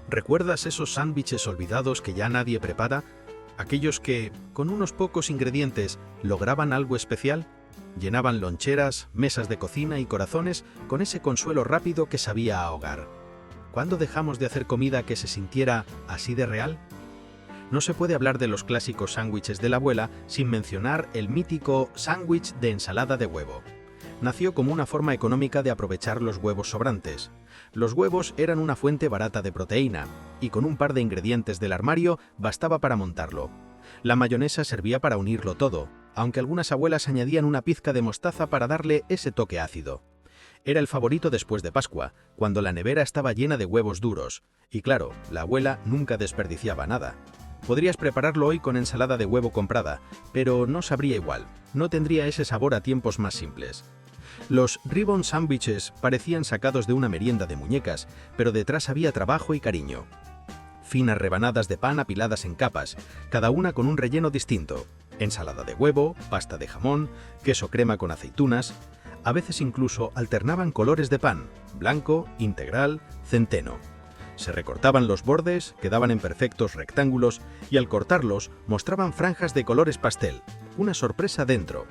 ¿Recuerdas esos sándwiches olvidados que ya nadie prepara? Aquellos que, con unos pocos ingredientes, lograban algo especial. Llenaban loncheras, mesas de cocina y corazones con ese consuelo rápido que sabía ahogar. ¿Cuándo dejamos de hacer comida que se sintiera así de real? No se puede hablar de los clásicos sándwiches de la abuela sin mencionar el mítico sándwich de ensalada de huevo. Nació como una forma económica de aprovechar los huevos sobrantes. Los huevos eran una fuente barata de proteína, y con un par de ingredientes del armario bastaba para montarlo. La mayonesa servía para unirlo todo, aunque algunas abuelas añadían una pizca de mostaza para darle ese toque ácido. Era el favorito después de Pascua, cuando la nevera estaba llena de huevos duros, y claro, la abuela nunca desperdiciaba nada. Podrías prepararlo hoy con ensalada de huevo comprada, pero no sabría igual, no tendría ese sabor a tiempos más simples. Los ribbon sandwiches parecían sacados de una merienda de muñecas, pero detrás había trabajo y cariño. Finas rebanadas de pan apiladas en capas, cada una con un relleno distinto. Ensalada de huevo, pasta de jamón, queso crema con aceitunas. A veces incluso alternaban colores de pan, blanco, integral, centeno. Se recortaban los bordes, quedaban en perfectos rectángulos y al cortarlos mostraban franjas de colores pastel, una sorpresa dentro.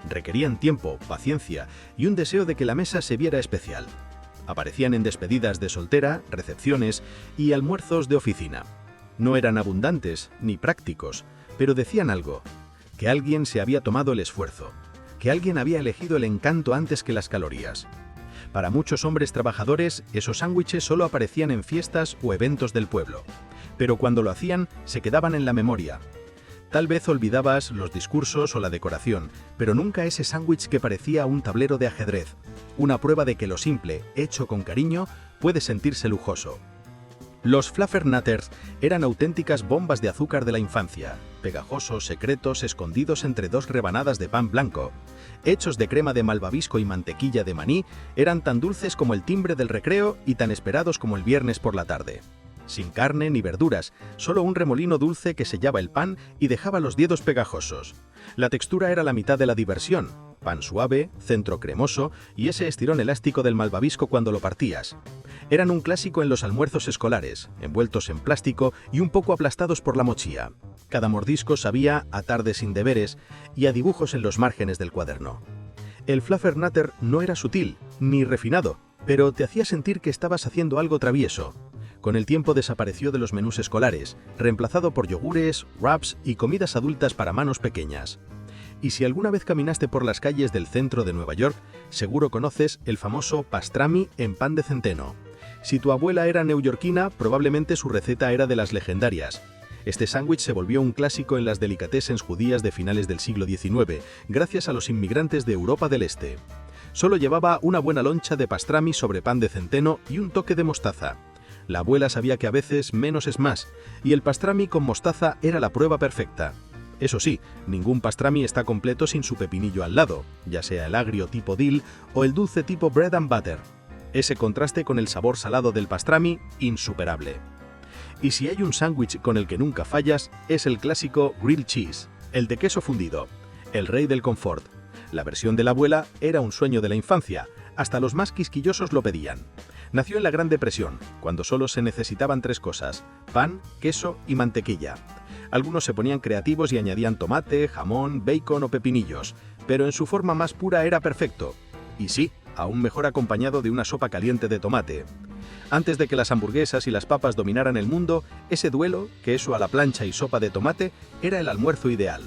Requerían tiempo, paciencia y un deseo de que la mesa se viera especial. Aparecían en despedidas de soltera, recepciones y almuerzos de oficina. No eran abundantes ni prácticos, pero decían algo, que alguien se había tomado el esfuerzo, que alguien había elegido el encanto antes que las calorías. Para muchos hombres trabajadores, esos sándwiches solo aparecían en fiestas o eventos del pueblo, pero cuando lo hacían, se quedaban en la memoria. Tal vez olvidabas los discursos o la decoración, pero nunca ese sándwich que parecía un tablero de ajedrez, una prueba de que lo simple, hecho con cariño, puede sentirse lujoso. Los fluffernutters eran auténticas bombas de azúcar de la infancia, pegajosos, secretos, escondidos entre dos rebanadas de pan blanco. Hechos de crema de malvavisco y mantequilla de maní, eran tan dulces como el timbre del recreo y tan esperados como el viernes por la tarde. Sin carne ni verduras, solo un remolino dulce que sellaba el pan y dejaba los dedos pegajosos. La textura era la mitad de la diversión, pan suave, centro cremoso y ese estirón elástico del malvavisco cuando lo partías. Eran un clásico en los almuerzos escolares, envueltos en plástico y un poco aplastados por la mochila. Cada mordisco sabía a tarde sin deberes y a dibujos en los márgenes del cuaderno. El fluffernutter no era sutil, ni refinado, pero te hacía sentir que estabas haciendo algo travieso. Con el tiempo desapareció de los menús escolares, reemplazado por yogures, wraps y comidas adultas para manos pequeñas. Y si alguna vez caminaste por las calles del centro de Nueva York, seguro conoces el famoso pastrami en pan de centeno. Si tu abuela era neoyorquina, probablemente su receta era de las legendarias. Este sándwich se volvió un clásico en las delicatessens judías de finales del siglo XIX, gracias a los inmigrantes de Europa del Este. Solo llevaba una buena loncha de pastrami sobre pan de centeno y un toque de mostaza. La abuela sabía que a veces menos es más, y el pastrami con mostaza era la prueba perfecta. Eso sí, ningún pastrami está completo sin su pepinillo al lado, ya sea el agrio tipo dill o el dulce tipo bread and butter. Ese contraste con el sabor salado del pastrami, insuperable. Y si hay un sándwich con el que nunca fallas, es el clásico grilled cheese, el de queso fundido, el rey del confort. La versión de la abuela era un sueño de la infancia, hasta los más quisquillosos lo pedían. Nació en la Gran Depresión, cuando solo se necesitaban tres cosas: pan, queso y mantequilla. Algunos se ponían creativos y añadían tomate, jamón, bacon o pepinillos, pero en su forma más pura era perfecto. Y sí, aún mejor acompañado de una sopa caliente de tomate. Antes de que las hamburguesas y las papas dominaran el mundo, ese duelo, queso a la plancha y sopa de tomate, era el almuerzo ideal.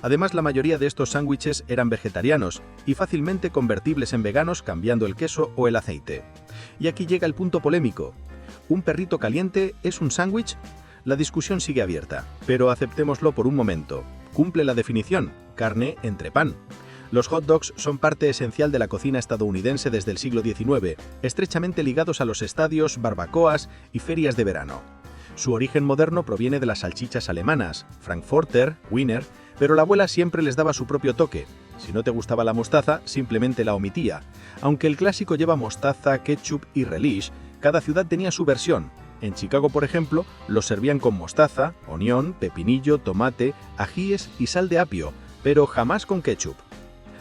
Además, la mayoría de estos sándwiches eran vegetarianos y fácilmente convertibles en veganos cambiando el queso o el aceite. Y aquí llega el punto polémico. ¿Un perrito caliente es un sándwich? La discusión sigue abierta, pero aceptémoslo por un momento. Cumple la definición: carne entre pan. Los hot dogs son parte esencial de la cocina estadounidense desde el siglo XIX, estrechamente ligados a los estadios, barbacoas y ferias de verano. Su origen moderno proviene de las salchichas alemanas, Frankfurter, Wiener, pero la abuela siempre les daba su propio toque. Si no te gustaba la mostaza, simplemente la omitía. Aunque el clásico lleva mostaza, ketchup y relish, cada ciudad tenía su versión. En Chicago, por ejemplo, los servían con mostaza, onión, pepinillo, tomate, ajíes y sal de apio, pero jamás con ketchup.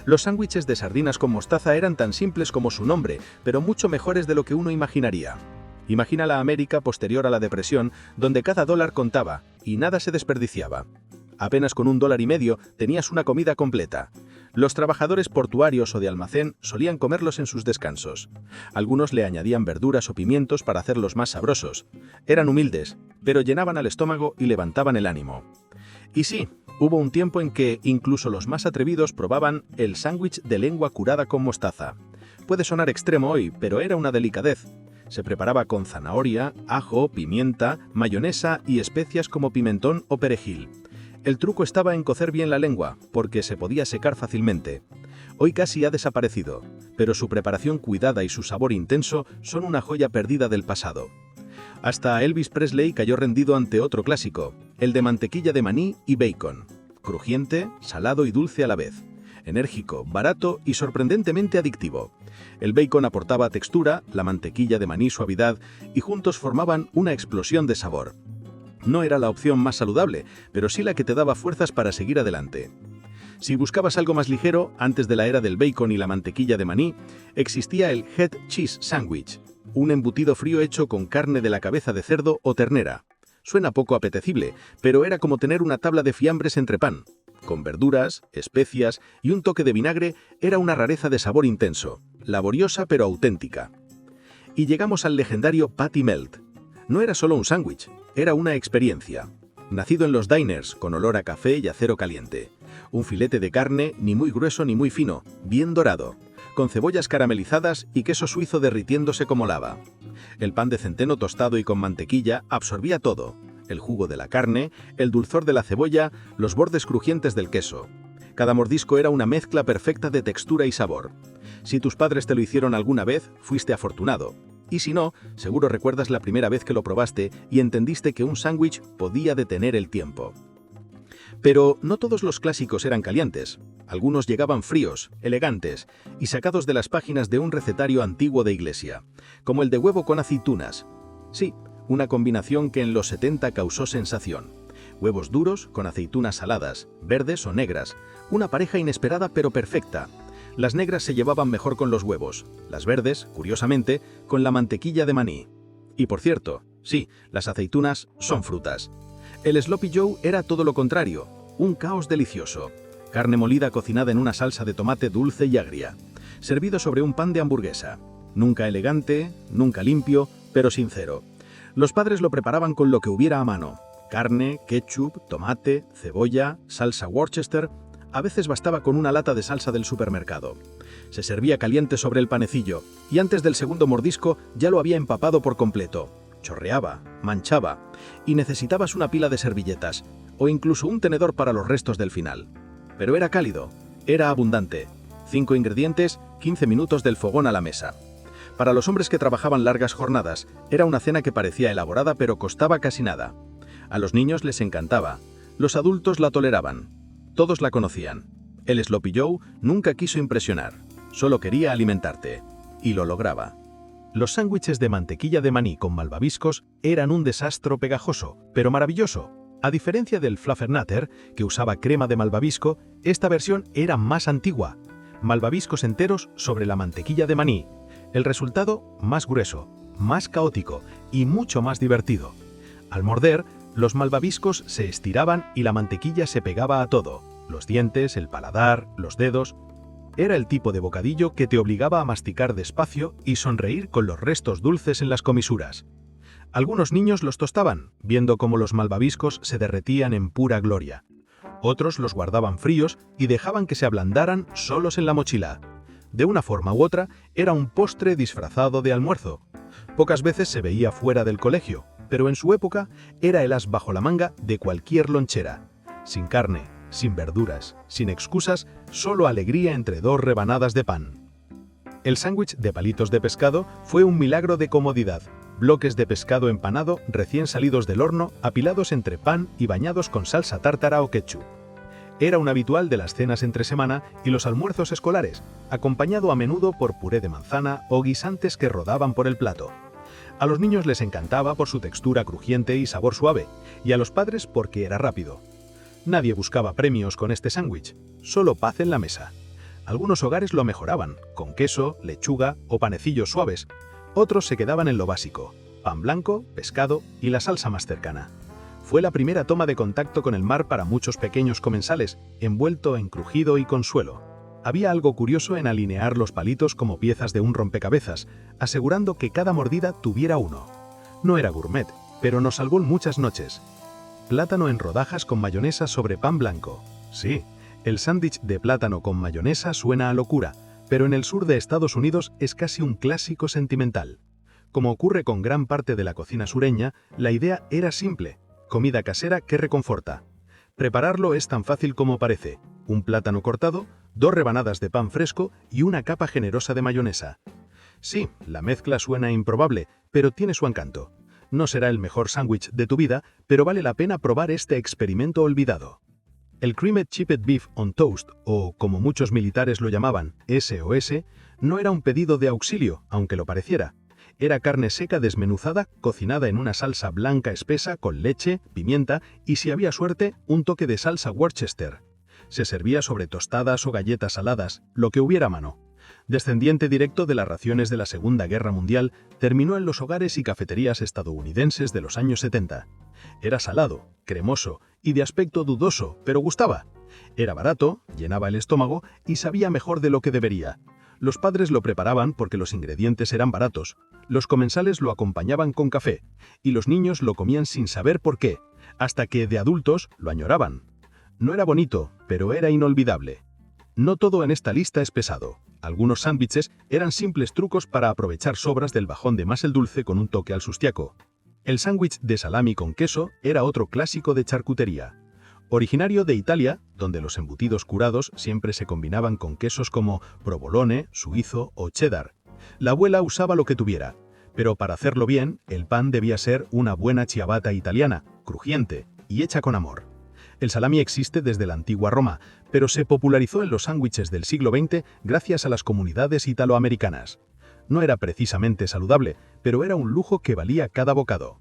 Los sándwiches de sardinas con mostaza eran tan simples como su nombre, pero mucho mejores de lo que uno imaginaría. Imagina la América posterior a la depresión, donde cada dólar contaba y nada se desperdiciaba. Apenas con $1,50 tenías una comida completa. Los trabajadores portuarios o de almacén solían comerlos en sus descansos. Algunos le añadían verduras o pimientos para hacerlos más sabrosos. Eran humildes, pero llenaban al estómago y levantaban el ánimo. Y sí, hubo un tiempo en que incluso los más atrevidos probaban el sándwich de lengua curada con mostaza. Puede sonar extremo hoy, pero era una delicadez. Se preparaba con zanahoria, ajo, pimienta, mayonesa y especias como pimentón o perejil. El truco estaba en cocer bien la lengua, porque se podía secar fácilmente. Hoy casi ha desaparecido, pero su preparación cuidada y su sabor intenso son una joya perdida del pasado. Hasta Elvis Presley cayó rendido ante otro clásico, el de mantequilla de maní y bacon. Crujiente, salado y dulce a la vez. Enérgico, barato y sorprendentemente adictivo. El bacon aportaba textura, la mantequilla de maní suavidad y juntos formaban una explosión de sabor. No era la opción más saludable, pero sí la que te daba fuerzas para seguir adelante. Si buscabas algo más ligero, antes de la era del bacon y la mantequilla de maní, existía el Head Cheese Sandwich, un embutido frío hecho con carne de la cabeza de cerdo o ternera. Suena poco apetecible, pero era como tener una tabla de fiambres entre pan. Con verduras, especias y un toque de vinagre, era una rareza de sabor intenso, laboriosa pero auténtica. Y llegamos al legendario Patty Melt. No era solo un sándwich, era una experiencia. Nacido en los diners, con olor a café y acero caliente. Un filete de carne, ni muy grueso ni muy fino, bien dorado, con cebollas caramelizadas y queso suizo derritiéndose como lava. El pan de centeno tostado y con mantequilla absorbía todo. El jugo de la carne, el dulzor de la cebolla, los bordes crujientes del queso. Cada mordisco era una mezcla perfecta de textura y sabor. Si tus padres te lo hicieron alguna vez, fuiste afortunado. Y si no, seguro recuerdas la primera vez que lo probaste y entendiste que un sándwich podía detener el tiempo. Pero no todos los clásicos eran calientes. Algunos llegaban fríos, elegantes y sacados de las páginas de un recetario antiguo de iglesia, como el de huevo con aceitunas. Sí, una combinación que en los 70 causó sensación. Huevos duros con aceitunas saladas, verdes o negras, una pareja inesperada pero perfecta. Las negras se llevaban mejor con los huevos, las verdes, curiosamente, con la mantequilla de maní. Y por cierto, sí, las aceitunas son frutas. El Sloppy Joe era todo lo contrario, un caos delicioso. Carne molida cocinada en una salsa de tomate dulce y agria, servido sobre un pan de hamburguesa. Nunca elegante, nunca limpio, pero sincero. Los padres lo preparaban con lo que hubiera a mano. Carne, ketchup, tomate, cebolla, salsa Worcester. A veces bastaba con una lata de salsa del supermercado. Se servía caliente sobre el panecillo y antes del segundo mordisco ya lo había empapado por completo. Chorreaba, manchaba y necesitabas una pila de servilletas o incluso un tenedor para los restos del final. Pero era cálido, era abundante. 5 ingredientes, 15 minutos del fogón a la mesa. Para los hombres que trabajaban largas jornadas, era una cena que parecía elaborada pero costaba casi nada. A los niños les encantaba, los adultos la toleraban. Todos la conocían. El Sloppy Joe nunca quiso impresionar, solo quería alimentarte. Y lo lograba. Los sándwiches de mantequilla de maní con malvaviscos eran un desastre pegajoso, pero maravilloso. A diferencia del Fluffernutter, que usaba crema de malvavisco, esta versión era más antigua. Malvaviscos enteros sobre la mantequilla de maní. El resultado, más grueso, más caótico y mucho más divertido. Al morder, los malvaviscos se estiraban y la mantequilla se pegaba a todo, los dientes, el paladar, los dedos. Era el tipo de bocadillo que te obligaba a masticar despacio y sonreír con los restos dulces en las comisuras. Algunos niños los tostaban, viendo cómo los malvaviscos se derretían en pura gloria. Otros los guardaban fríos y dejaban que se ablandaran solos en la mochila. De una forma u otra, era un postre disfrazado de almuerzo. Pocas veces se veía fuera del colegio, pero en su época era el as bajo la manga de cualquier lonchera. Sin carne, sin verduras, sin excusas, solo alegría entre 2 rebanadas de pan. El sándwich de palitos de pescado fue un milagro de comodidad. Bloques de pescado empanado recién salidos del horno, apilados entre pan y bañados con salsa tártara o ketchup. Era un habitual de las cenas entre semana y los almuerzos escolares, acompañado a menudo por puré de manzana o guisantes que rodaban por el plato. A los niños les encantaba por su textura crujiente y sabor suave, y a los padres porque era rápido. Nadie buscaba premios con este sándwich, solo paz en la mesa. Algunos hogares lo mejoraban, con queso, lechuga o panecillos suaves. Otros se quedaban en lo básico, pan blanco, pescado y la salsa más cercana. Fue la primera toma de contacto con el mar para muchos pequeños comensales, envuelto en crujido y consuelo. Había algo curioso en alinear los palitos como piezas de un rompecabezas, asegurando que cada mordida tuviera uno. No era gourmet, pero nos salvó muchas noches. Plátano en rodajas con mayonesa sobre pan blanco. Sí, el sándwich de plátano con mayonesa suena a locura, pero en el sur de Estados Unidos es casi un clásico sentimental. Como ocurre con gran parte de la cocina sureña, la idea era simple: comida casera que reconforta. Prepararlo es tan fácil como parece: un plátano cortado, 2 rebanadas de pan fresco y una capa generosa de mayonesa. Sí, la mezcla suena improbable, pero tiene su encanto. No será el mejor sándwich de tu vida, pero vale la pena probar este experimento olvidado. El Creamed Chipped Beef on Toast, o como muchos militares lo llamaban, SOS, no era un pedido de auxilio, aunque lo pareciera. Era carne seca desmenuzada, cocinada en una salsa blanca espesa con leche, pimienta y, si había suerte, un toque de salsa Worcester. Se servía sobre tostadas o galletas saladas, lo que hubiera a mano. Descendiente directo de las raciones de la Segunda Guerra Mundial, terminó en los hogares y cafeterías estadounidenses de los años 70. Era salado, cremoso y de aspecto dudoso, pero gustaba. Era barato, llenaba el estómago y sabía mejor de lo que debería. Los padres lo preparaban porque los ingredientes eran baratos, los comensales lo acompañaban con café, y los niños lo comían sin saber por qué, hasta que de adultos lo añoraban. No era bonito, pero era inolvidable. No todo en esta lista es pesado. Algunos sándwiches eran simples trucos para aprovechar sobras del bajón de más el dulce con un toque al sustiaco. El sándwich de salami con queso era otro clásico de charcutería. Originario de Italia, donde los embutidos curados siempre se combinaban con quesos como provolone, suizo o cheddar. La abuela usaba lo que tuviera, pero para hacerlo bien, el pan debía ser una buena ciabatta italiana, crujiente y hecha con amor. El salami existe desde la antigua Roma, pero se popularizó en los sándwiches del siglo XX gracias a las comunidades italoamericanas. No era precisamente saludable, pero era un lujo que valía cada bocado.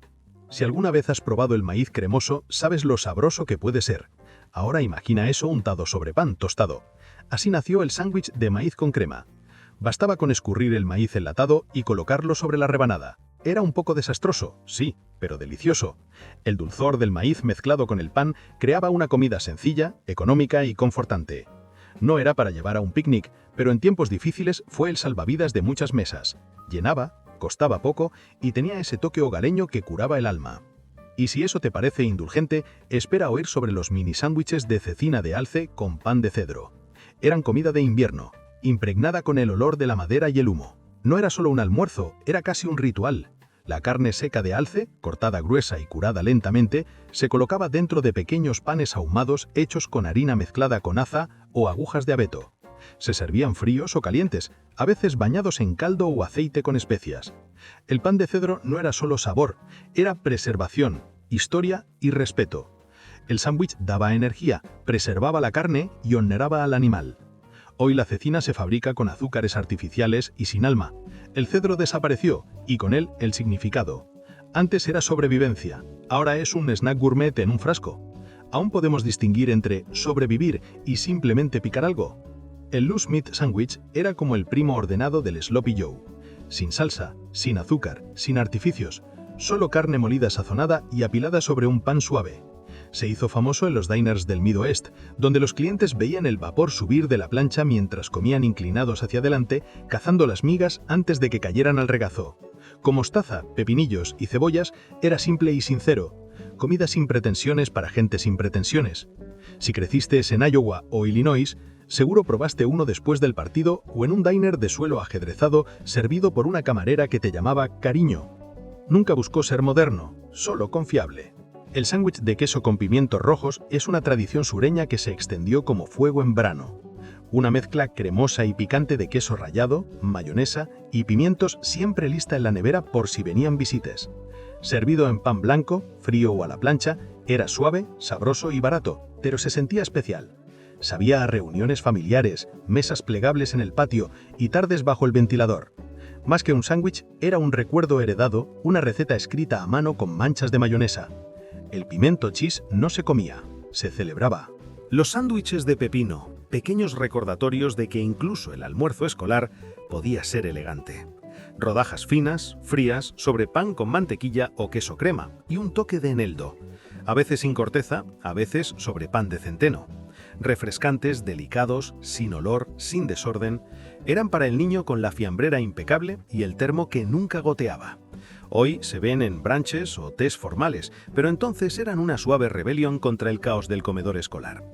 Si alguna vez has probado el maíz cremoso, sabes lo sabroso que puede ser. Ahora imagina eso untado sobre pan tostado. Así nació el sándwich de maíz con crema. Bastaba con escurrir el maíz enlatado y colocarlo sobre la rebanada. Era un poco desastroso, sí, pero delicioso. El dulzor del maíz mezclado con el pan creaba una comida sencilla, económica y confortante. No era para llevar a un picnic, pero en tiempos difíciles fue el salvavidas de muchas mesas. Llenaba, costaba poco y tenía ese toque hogareño que curaba el alma. Y si eso te parece indulgente, espera oír sobre los mini sándwiches de cecina de alce con pan de cedro. Eran comida de invierno, impregnada con el olor de la madera y el humo. No era solo un almuerzo, era casi un ritual. La carne seca de alce, cortada gruesa y curada lentamente, se colocaba dentro de pequeños panes ahumados hechos con harina mezclada con aza o agujas de abeto. Se servían fríos o calientes, a veces bañados en caldo o aceite con especias. El pan de cedro no era solo sabor, era preservación, historia y respeto. El sándwich daba energía, preservaba la carne y honoraba al animal. Hoy la cecina se fabrica con azúcares artificiales y sin alma. El cedro desapareció y con él el significado. Antes era sobrevivencia, ahora es un snack gourmet en un frasco. ¿Aún podemos distinguir entre sobrevivir y simplemente picar algo? El Loose Meat Sandwich era como el primo ordenado del Sloppy Joe. Sin salsa, sin azúcar, sin artificios, solo carne molida sazonada y apilada sobre un pan suave. Se hizo famoso en los diners del Mid Oest, donde los clientes veían el vapor subir de la plancha mientras comían inclinados hacia adelante, cazando las migas antes de que cayeran al regazo. Con mostaza, pepinillos y cebollas, era simple y sincero. Comida sin pretensiones para gente sin pretensiones. Si creciste en Iowa o Illinois, seguro probaste uno después del partido o en un diner de suelo ajedrezado servido por una camarera que te llamaba cariño. Nunca buscó ser moderno, solo confiable. El sándwich de queso con pimientos rojos es una tradición sureña que se extendió como fuego en verano. Una mezcla cremosa y picante de queso rallado, mayonesa y pimientos siempre lista en la nevera por si venían visitas. Servido en pan blanco, frío o a la plancha, era suave, sabroso y barato, pero se sentía especial. Sabía a reuniones familiares, mesas plegables en el patio y tardes bajo el ventilador. Más que un sándwich, era un recuerdo heredado, una receta escrita a mano con manchas de mayonesa. El pimento cheese no se comía, se celebraba. Los sándwiches de pepino, pequeños recordatorios de que incluso el almuerzo escolar podía ser elegante. Rodajas finas, frías, sobre pan con mantequilla o queso crema y un toque de eneldo. A veces sin corteza, a veces sobre pan de centeno. Refrescantes, delicados, sin olor, sin desorden, eran para el niño con la fiambrera impecable y el termo que nunca goteaba. Hoy se ven en brunches o tés formales, pero entonces eran una suave rebelión contra el caos del comedor escolar.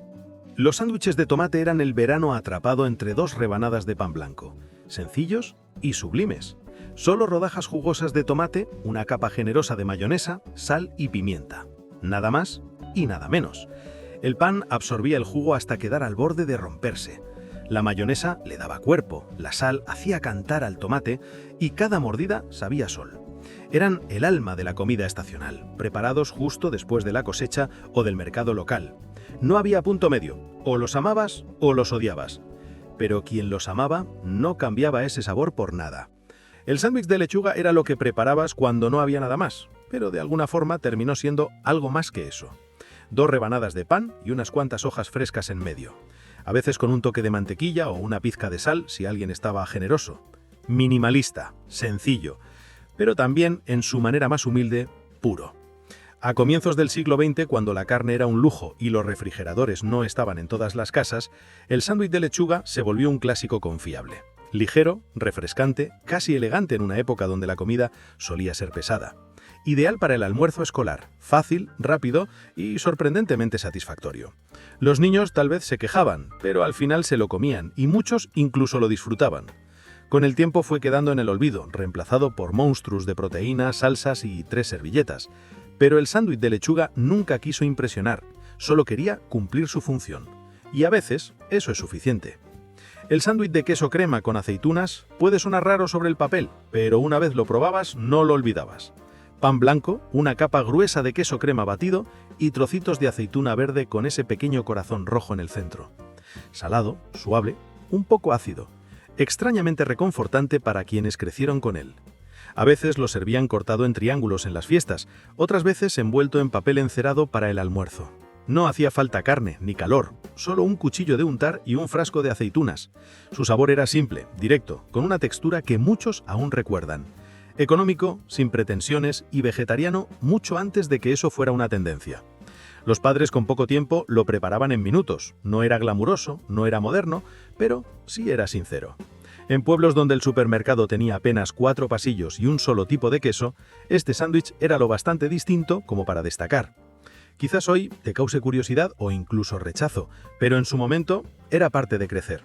Los sándwiches de tomate eran el verano atrapado entre dos rebanadas de pan blanco, sencillos y sublimes. Solo rodajas jugosas de tomate, una capa generosa de mayonesa, sal y pimienta. Nada más y nada menos. El pan absorbía el jugo hasta quedar al borde de romperse. La mayonesa le daba cuerpo, la sal hacía cantar al tomate y cada mordida sabía sol. Eran el alma de la comida estacional, preparados justo después de la cosecha o del mercado local. No había punto medio, o los amabas o los odiabas. Pero quien los amaba no cambiaba ese sabor por nada. El sándwich de lechuga era lo que preparabas cuando no había nada más, pero de alguna forma terminó siendo algo más que eso. 2 rebanadas de pan y unas cuantas hojas frescas en medio. A veces con un toque de mantequilla o una pizca de sal si alguien estaba generoso. Minimalista, sencillo, pero también, en su manera más humilde, puro. A comienzos del siglo XX, cuando la carne era un lujo y los refrigeradores no estaban en todas las casas, el sándwich de lechuga se volvió un clásico confiable. Ligero, refrescante, casi elegante en una época donde la comida solía ser pesada. Ideal para el almuerzo escolar, fácil, rápido y sorprendentemente satisfactorio. Los niños tal vez se quejaban, pero al final se lo comían y muchos incluso lo disfrutaban. Con el tiempo fue quedando en el olvido, reemplazado por monstruos de proteínas, salsas y 3 servilletas. Pero el sándwich de lechuga nunca quiso impresionar, solo quería cumplir su función. Y a veces eso es suficiente. El sándwich de queso crema con aceitunas puede sonar raro sobre el papel, pero una vez lo probabas no lo olvidabas. Pan blanco, una capa gruesa de queso crema batido y trocitos de aceituna verde con ese pequeño corazón rojo en el centro. Salado, suave, un poco ácido. Extrañamente reconfortante para quienes crecieron con él. A veces lo servían cortado en triángulos en las fiestas, otras veces envuelto en papel encerado para el almuerzo. No hacía falta carne ni calor, solo un cuchillo de untar y un frasco de aceitunas. Su sabor era simple, directo, con una textura que muchos aún recuerdan. Económico, sin pretensiones y vegetariano mucho antes de que eso fuera una tendencia. Los padres con poco tiempo lo preparaban en minutos. No era glamuroso, no era moderno, pero sí era sincero. En pueblos donde el supermercado tenía apenas 4 pasillos y un solo tipo de queso, este sándwich era lo bastante distinto como para destacar. Quizás hoy te cause curiosidad o incluso rechazo, pero en su momento era parte de crecer.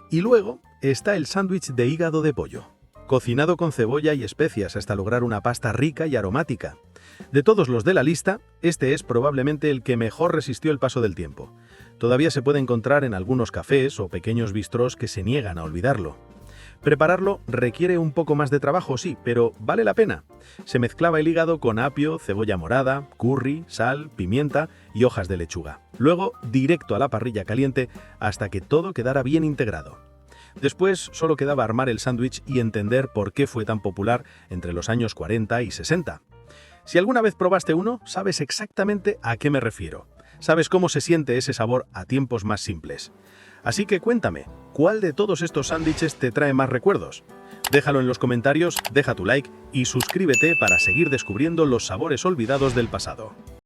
Y luego está el sándwich de hígado de pollo, cocinado con cebolla y especias hasta lograr una pasta rica y aromática. De todos los de la lista, este es probablemente el que mejor resistió el paso del tiempo. Todavía se puede encontrar en algunos cafés o pequeños bistrós que se niegan a olvidarlo. Prepararlo requiere un poco más de trabajo, sí, pero vale la pena. Se mezclaba el hígado con apio, cebolla morada, curry, sal, pimienta y hojas de lechuga. Luego, directo a la parrilla caliente hasta que todo quedara bien integrado. Después solo quedaba armar el sándwich y entender por qué fue tan popular entre los años 40 y 60. Si alguna vez probaste uno, sabes exactamente a qué me refiero. Sabes cómo se siente ese sabor a tiempos más simples. Así que cuéntame, ¿cuál de todos estos sándwiches te trae más recuerdos? Déjalo en los comentarios, deja tu like y suscríbete para seguir descubriendo los sabores olvidados del pasado.